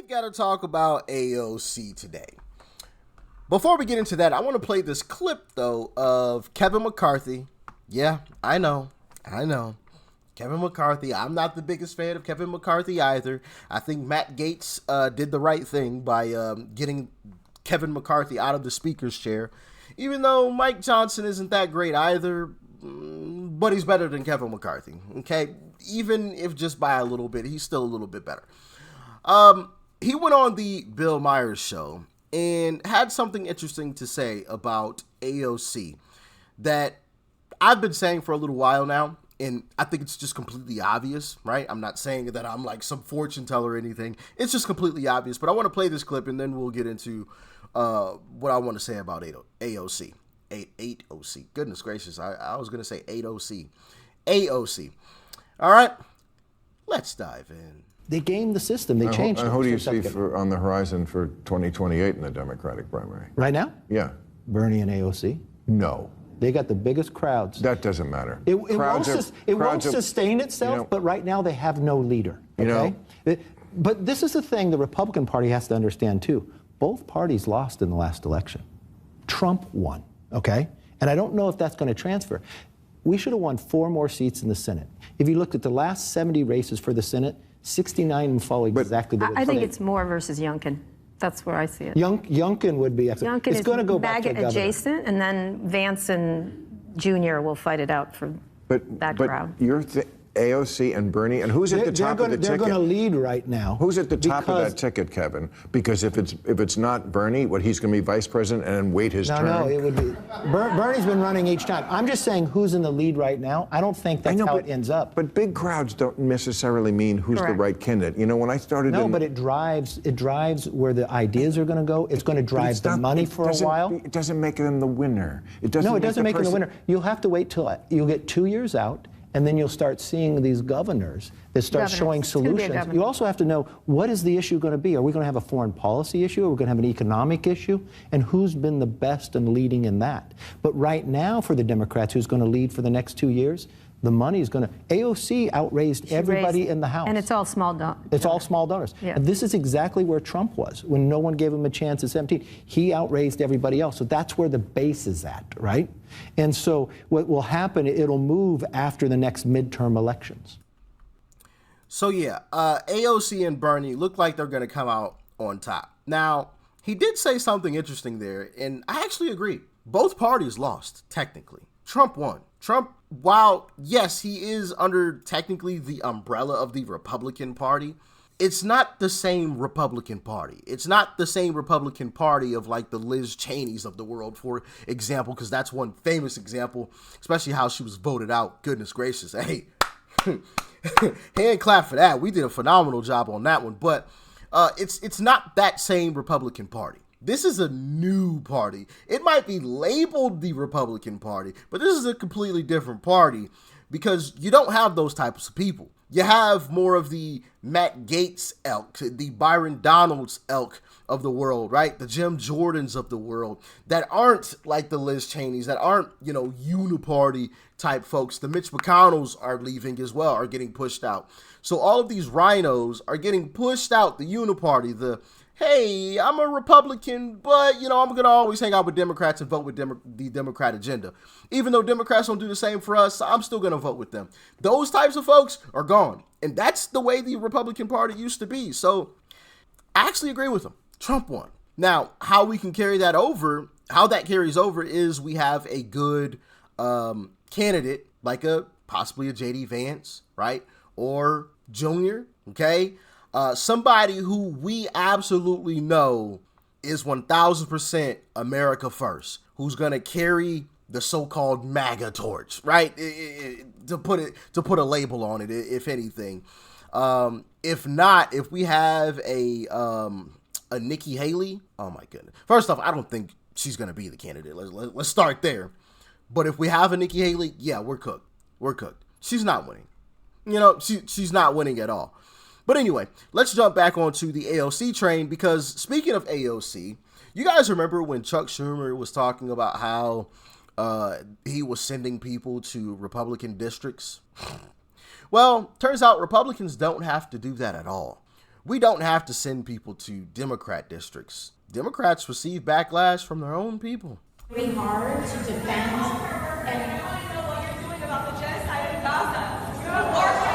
we've got to talk about AOC today. Before we get into that, I want to play this clip, though, of Kevin McCarthy. Yeah, I know. Kevin McCarthy. I'm not the biggest fan of Kevin McCarthy either. I think Matt Gaetz did the right thing by getting Kevin McCarthy out of the speaker's chair. Even though Mike Johnson isn't that great either, but he's better than Kevin McCarthy, okay? Even if just by a little bit, he's still a little bit better. He went on the Bill Myers show and had something interesting to say about AOC that I've been saying for a little while now, and I think it's just completely obvious, right? I'm not saying that I'm like some fortune teller or anything. It's just completely obvious, but I want to play this clip and then we'll get into what I want to say about AOC. 8OC. Goodness gracious, I was going to say 8OC. AOC. All right, let's dive in. They gamed the system. They changed it. Who do you see on the horizon for 2028 in the Democratic primary? Right now? Yeah. Bernie and AOC. No. They got the biggest crowds. That doesn't matter. It won't sustain itself, but right now they have no leader. Okay? But this is the thing the Republican Party has to understand, too. Both parties lost in the last election. Trump won, okay? And I don't know if that's going to transfer. We should have won 4 more seats in the Senate. If you looked at the last 70 races for the Senate, 69 and follow exactly the I think it's Moore versus Youngkin. That's where I see it. Youngkin would be excellent. Youngkin it's going to go back to MAGA adjacent, and then Vance and Jr. will fight it out for that crowd. AOC and Bernie, and who's at the top of the ticket? They're going to lead right now. Who's at the top of that ticket, Kevin? Because if it's not Bernie, he's going to be vice president and then wait his turn? No, it would be. Bernie's been running each time. I'm just saying who's in the lead right now. I don't think that's how it ends up. But big crowds don't necessarily mean who's the right candidate. You know, when I started but it drives where the ideas are going to go. It's going to drive the money for a while. It doesn't make them the winner. It doesn't make them the winner. You'll have to wait till you'll get 2 years out. And then you'll start seeing these governors that start showing solutions. You also have to know, what is the issue going to be? Are we going to have a foreign policy issue? Are we going to have an economic issue? And who's been the best in leading in that? But right now for the Democrats, who's going to lead for the next 2 years, the money is going to... AOC outraised everybody in the House. And it's all small donors. It's all small donors. Yeah. And this is exactly where Trump was, when no one gave him a chance at 17. He outraised everybody else. So that's where the base is at, right? And so what will happen, it'll move after the next midterm elections. So yeah, AOC and Bernie look like they're going to come out on top. Now, he did say something interesting there, and I actually agree. Both parties lost, technically. Trump won. Trump, while, yes, he is under technically the umbrella of the Republican Party, it's not the same Republican Party. It's not the same Republican Party of like the Liz Cheneys of the world, for example, because that's one famous example, especially how she was voted out. Goodness gracious. Hey, hand clap for that. We did a phenomenal job on that one. But it's not that same Republican Party. This is a new party. It might be labeled the Republican Party, but this is a completely different party because you don't have those types of people. You have more of the Matt Gaetz ilk, the Byron Donalds ilk of the world, right? The Jim Jordans of the world that aren't like the Liz Cheneys, that aren't, uniparty type folks. The Mitch McConnells are leaving as well, are getting pushed out. So all of these rhinos are getting pushed out, the uniparty, the hey, I'm a Republican, but, I'm going to always hang out with Democrats and vote with the Democrat agenda. Even though Democrats don't do the same for us, I'm still going to vote with them. Those types of folks are gone. And that's the way the Republican Party used to be. So I actually agree with them. Trump won. Now, how we can carry that over, how that carries over is we have a good candidate, like possibly a J.D. Vance, right? Or Junior, okay? Somebody who we absolutely know is 1,000% America first, who's going to carry the so-called MAGA torch, right? To put a label on it, if anything. If not, if we have a Nikki Haley, oh my goodness. First off, I don't think she's going to be the candidate. Let's start there. But if we have a Nikki Haley, yeah, we're cooked. We're cooked. She's not winning. She's not winning at all. But anyway, let's jump back onto the AOC train, because speaking of AOC, you guys remember when Chuck Schumer was talking about how he was sending people to Republican districts? Well, turns out Republicans don't have to do that at all. We don't have to send people to Democrat districts. Democrats receive backlash from their own people. Very hard to defend and I know what you're doing about the genocide in Gaza. You're working.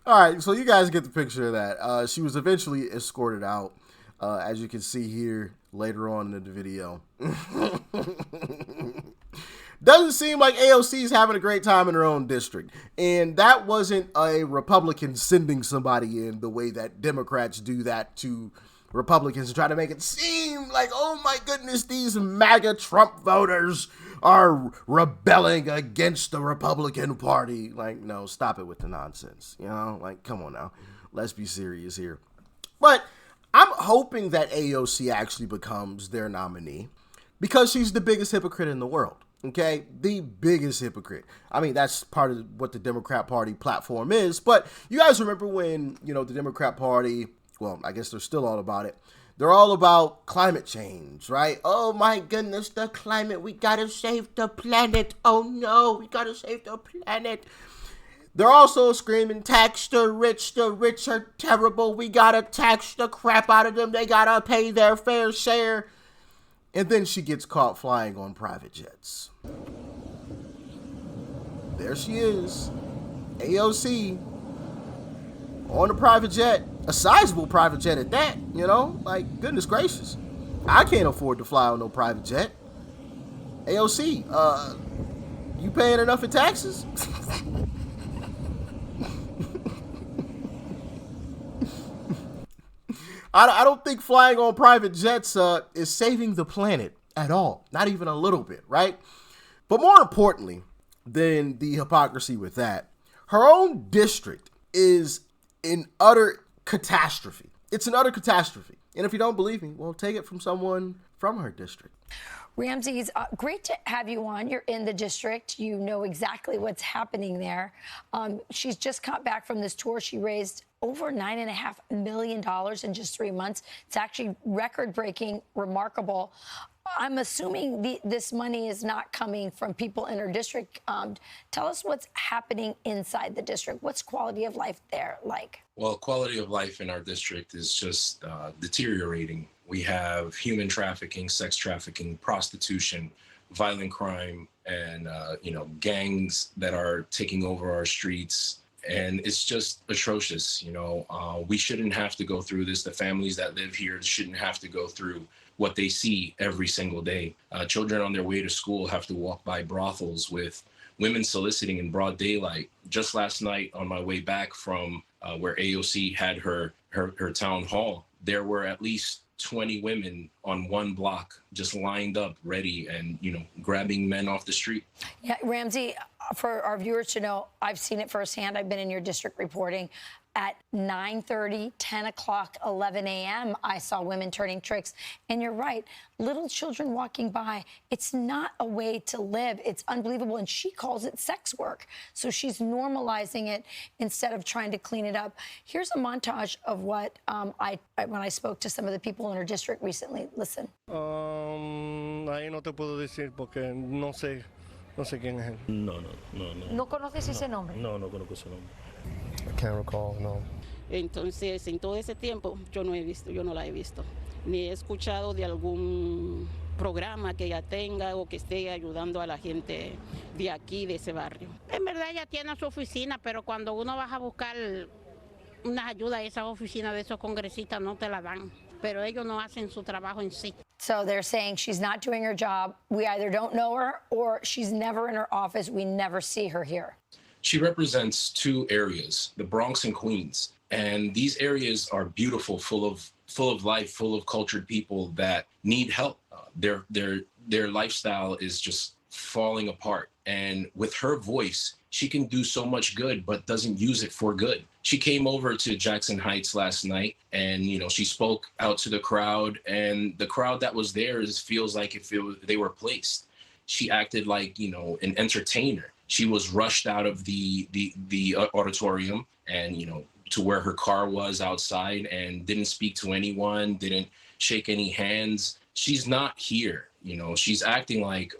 All right, so you guys get the picture of that. She was eventually escorted out, as you can see here later on in the video. Doesn't seem like AOC is having a great time in her own district. And that wasn't a Republican sending somebody in the way that Democrats do that to Republicans to try to make it seem like, oh my goodness, these MAGA Trump voters are rebelling against the Republican Party. Like, no, stop it with the nonsense. You know, like, come on now. Let's be serious here. But I'm hoping that AOC actually becomes their nominee because she's the biggest hypocrite in the world. Okay, the biggest hypocrite. I mean, that's part of what the Democrat Party platform is. But you guys remember when, you know, the Democrat Party, well, I guess they're still all about it. They're all about climate change, right? Oh my goodness, the climate. We gotta save the planet. Oh no, we gotta save the planet. They're also screaming, tax the rich. The rich are terrible. We gotta tax the crap out of them. They gotta pay their fair share. And then she gets caught flying on private jets. There she is, AOC, on a private jet, a sizable private jet at that, you know, like, goodness gracious. I can't afford to fly on no private jet. AOC, you paying enough in taxes? I don't think flying on private jets is saving the planet at all. Not even a little bit, right? But more importantly than the hypocrisy with that, her own district is an utter catastrophe. It's an utter catastrophe. And if you don't believe me, well, take it from someone from her district. Ramsey, it's great to have you on. You're in the district. You know exactly what's happening there. She's just got back from this tour. She raised over $9.5 million in just 3 months. It's actually record-breaking, remarkable. I'm assuming this money is not coming from people in her district. Tell us what's happening inside the district. What's quality of life there like? Well, quality of life in our district is just deteriorating. We have human trafficking, sex trafficking, prostitution, violent crime, and gangs that are taking over our streets. And it's just atrocious. We shouldn't have to go through this. The families that live here shouldn't have to go through what they see every single day. Children on their way to school have to walk by brothels with women soliciting in broad daylight. Just last night on my way back from where AOC had her town hall, there were at least 20 women on one block just lined up ready and, grabbing men off the street. Yeah, Ramsey, for our viewers to know, I've seen it firsthand. I've been in your district reporting. At 9:30, 10 o'clock, 11 a.m., I saw women turning tricks. And you're right, little children walking by. It's not a way to live. It's unbelievable. And she calls it sex work. So she's normalizing it instead of trying to clean it up. Here's a montage of what when I spoke to some of the people in her district recently. Listen. Ahí no te puedo decir porque no sé quién es él. No. ¿No conoces ese nombre? No conozco ese nombre. I can't recall, no. Entonces, en todo ese tiempo, yo no la he visto. Ni he escuchado de algún programa que ella tenga o que esté ayudando a la gente de aquí, de ese barrio. En verdad ella tiene su oficina, pero cuando uno va a buscar una ayuda, esa oficina de esos congresistas no te la dan, pero ellos no hacen su trabajo en sí. So they're saying she's not doing her job. We either don't know her or she's never in her office. We never see her here. She represents two areas, the Bronx and Queens. And these areas are beautiful, full of life, full of cultured people that need help. Their lifestyle is just falling apart. And with her voice, she can do so much good, but doesn't use it for good. She came over to Jackson Heights last night and, she spoke out to the crowd, and the crowd that was there feels like they were placed. She acted like, an entertainer. She was rushed out of the auditorium and, to where her car was outside, and didn't speak to anyone, didn't shake any hands. She's not here. She's acting like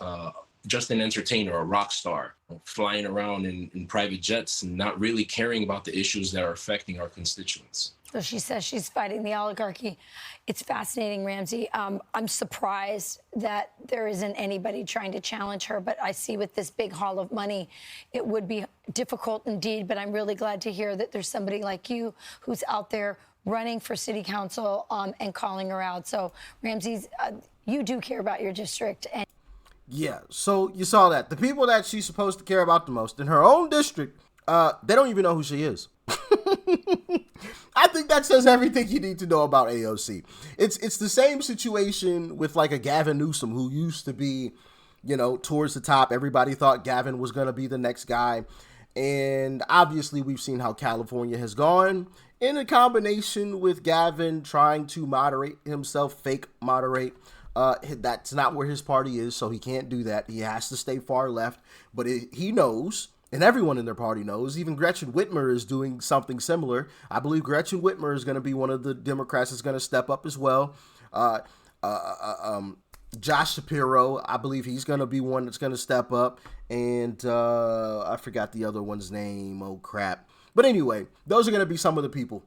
just an entertainer, a rock star, flying around in private jets and not really caring about the issues that are affecting our constituents. So she says she's fighting the oligarchy. It's fascinating, Ramsey. I'm surprised that there isn't anybody trying to challenge her, but I see with this big haul of money, it would be difficult indeed, but I'm really glad to hear that there's somebody like you who's out there running for city council and calling her out. So, Ramsey, you do care about your district. And yeah, so you saw that. The people that she's supposed to care about the most in her own district, they don't even know who she is. I think that says everything you need to know about AOC. It's the same situation with like a Gavin Newsom, who used to be, towards the top. Everybody thought Gavin was going to be the next guy. And obviously we've seen how California has gone in a combination with Gavin trying to moderate himself, fake moderate. That's not where his party is, so he can't do that. He has to stay far left, but he knows, and everyone in their party knows, even Gretchen Whitmer is doing something similar. I believe Gretchen Whitmer is going to be one of the Democrats that's going to step up as well. Josh Shapiro, I believe he's going to be one that's going to step up. And I forgot the other one's name. Oh, crap. But anyway, those are going to be some of the people,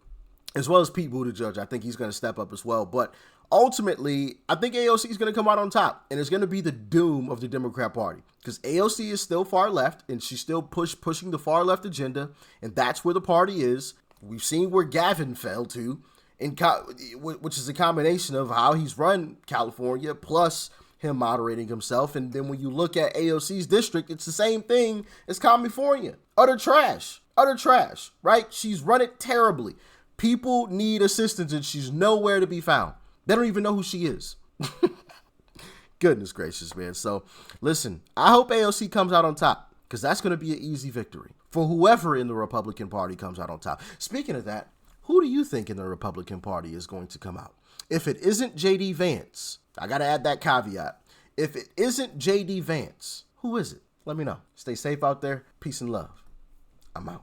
as well as Pete Buttigieg. I think he's going to step up as well. But ultimately, I think AOC is going to come out on top, and it's going to be the doom of the Democrat Party, because AOC is still far left, and she's still pushing the far left agenda, and that's where the party is. We've seen where Gavin fell to, which is a combination of how he's run California plus him moderating himself. And then when you look at AOC's district, it's the same thing as California. Utter trash, right? She's run it terribly. People need assistance, and she's nowhere to be found. They don't even know who she is. Goodness gracious, man. So listen, I hope AOC comes out on top, because that's going to be an easy victory for whoever in the Republican Party comes out on top. Speaking of that, who do you think in the Republican Party is going to come out? If it isn't J.D. Vance, I got to add that caveat. If it isn't J.D. Vance, who is it? Let me know. Stay safe out there. Peace and love. I'm out.